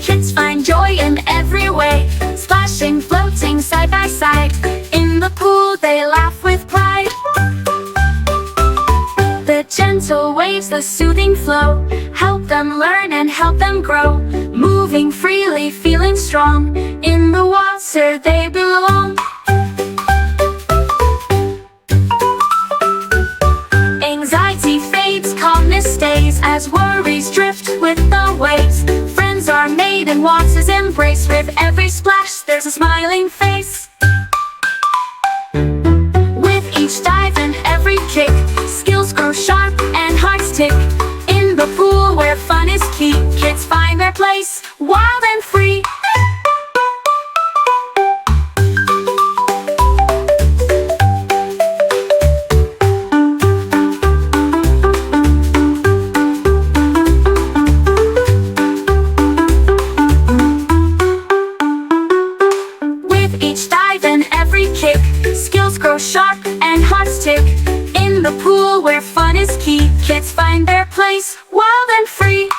Kids find joy in every way, splashing, floating side by side. In the pool they laugh with pride. The gentle waves, the soothing flow, help them learn and help them grow. Moving freely, feeling strong, in the water they belong. Anxiety fades, calmness stays, as worries drift with the waves. Friends are made in water's embrace, with every splash there's a smiling face. With each dive and every kick, skills grow sharp and hearts tick. In the pool where fun is key, kids find their place, wild and free. With each dive and every kick, skills grow sharp and hearts tick. In the pool where fun is key, kids find their place, wild and free.